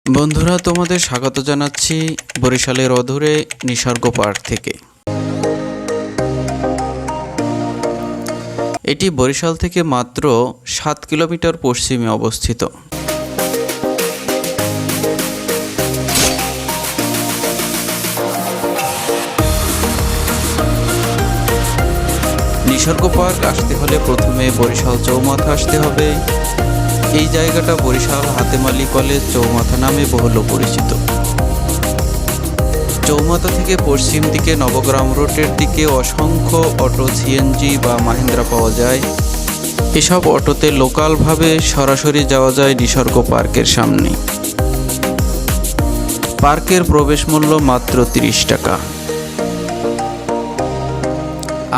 বন্ধুরা, তোমাদের স্বাগত জানাচ্ছি বরিশালের অদূরে নিসর্গ পার্ক থেকে। এটি বরিশাল থেকে মাত্র 7 কিলোমিটার পশ্চিমে অবস্থিত। নিসর্গ পার্ক আসতে হলে প্রথমে বরিশাল চৌমাথা আসতে হবে। এই জায়গাটা বরিশাল হাতেমালি কলেজ চৌমাথা নামে বহুল পরিচিত। চৌমাথা থেকে পশ্চিম দিকে নবগ্রাম রোডের দিকে অসংখ্য অটো, সিএনজি বা মাহিন্দ্রা পাওয়া যায়। এসব অটোতে লোকালভাবে সরাসরি যাওয়া যায় নিসর্গ পার্কের সামনে। পার্কের প্রবেশ মূল্য মাত্র 30 টাকা।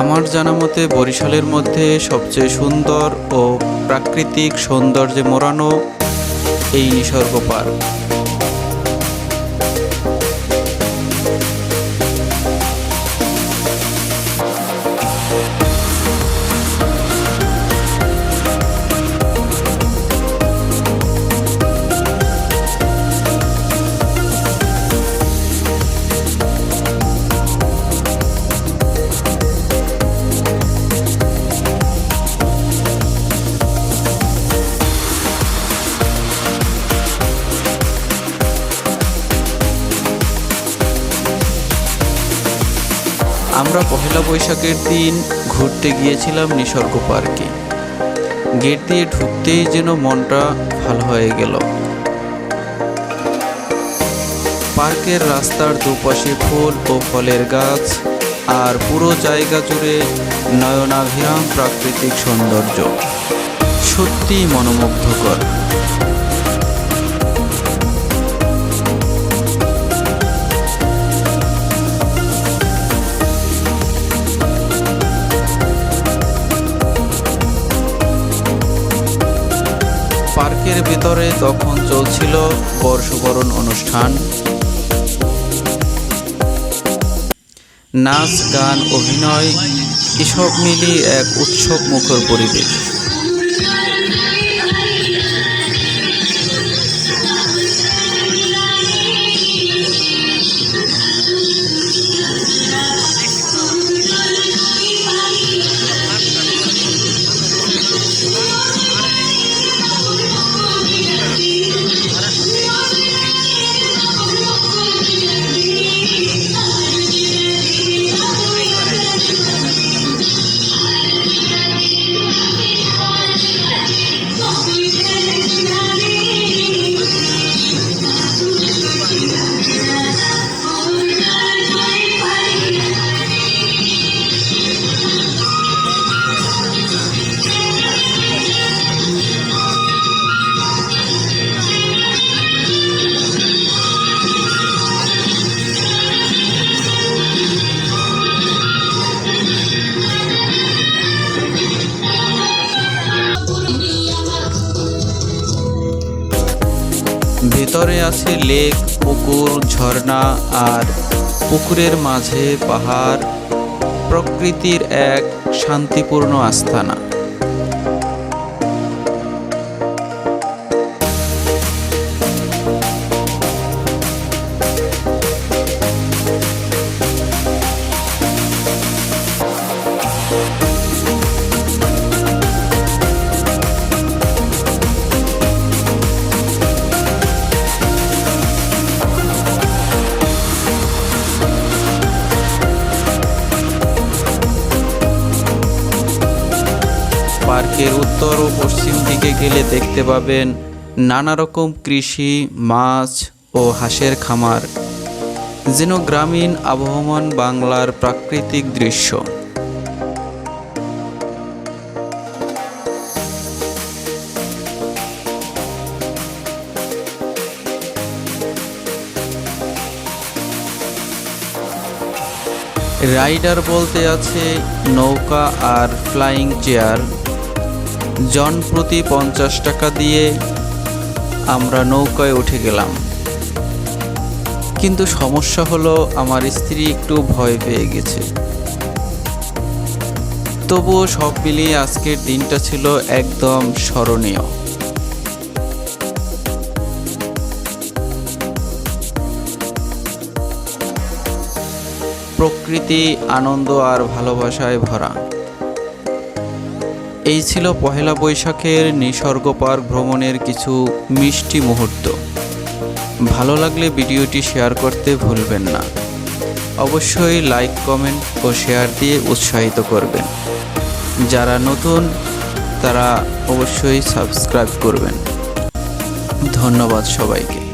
আমার জানা মতে বরিশালের মধ্যে সবচেয়ে সুন্দর ও প্রাকৃতিক সৌন্দর্যে মোড়ানো এই নিসর্গ পার্ক। আমরা পহেলা বৈশাখের দিন ঘুরতে গিয়েছিলাম নিসর্গ পার্কে। গেট দিয়ে ঢুকতেই যেন মনটা ভালো হয়ে গেল। পার্কের রাস্তার দুপাশে ফুল ও ফলের গাছ, আর পুরো জায়গা জুড়ে নয়নাভিরাম প্রাকৃতিক সৌন্দর্য, সত্যিই মনোমুগ্ধকর। পার্কের ভেতরে তখন চলছিল বর্ষবরণ অনুষ্ঠান। নাচ, গান, অভিনয় এসব মিলিয়ে এক উৎসব মুখর পরিবেশ। ভেতরে আছে লেক, পুকুর, ঝর্ণা, আর পুকুরের মাঝে পাহাড়, প্রকৃতির এক শান্তিপূর্ণ আস্তানা। পার্কের উত্তর ও পশ্চিম দিকে গেলে দেখতে পাবেন নানা রকম কৃষি, মাছ ও হাঁসের খামার, যেন গ্রামীণ আবহমান বাংলার প্রাকৃতিক দৃশ্য। রাইডার বলতে আছে নৌকা আর ফ্লাইং চেয়ার। জন প্রতি 50 টাকা দিয়ে আমরা নৌকায় উঠে গেলাম। কিন্তু সমস্যা হলো আমার স্ত্রী একটু ভয় পেয়ে গেছে। তবুও সব মিলিয়ে আজকের দিনটা ছিল একদম স্মরণীয়। প্রকৃতি, আনন্দ আর ভালোবাসায় ভরা। এই ছিল পহেলা বৈশাখের নিসর্গ পার্ক ভ্রমণের কিছু মিষ্টি মুহূর্ত। ভালো লাগলে ভিডিওটি শেয়ার করতে ভুলবেন না। অবশ্যই লাইক, কমেন্ট ও শেয়ার দিয়ে উৎসাহিত করবেন। যারা নতুন তারা অবশ্যই সাবস্ক্রাইব করবেন। ধন্যবাদ সবাইকে।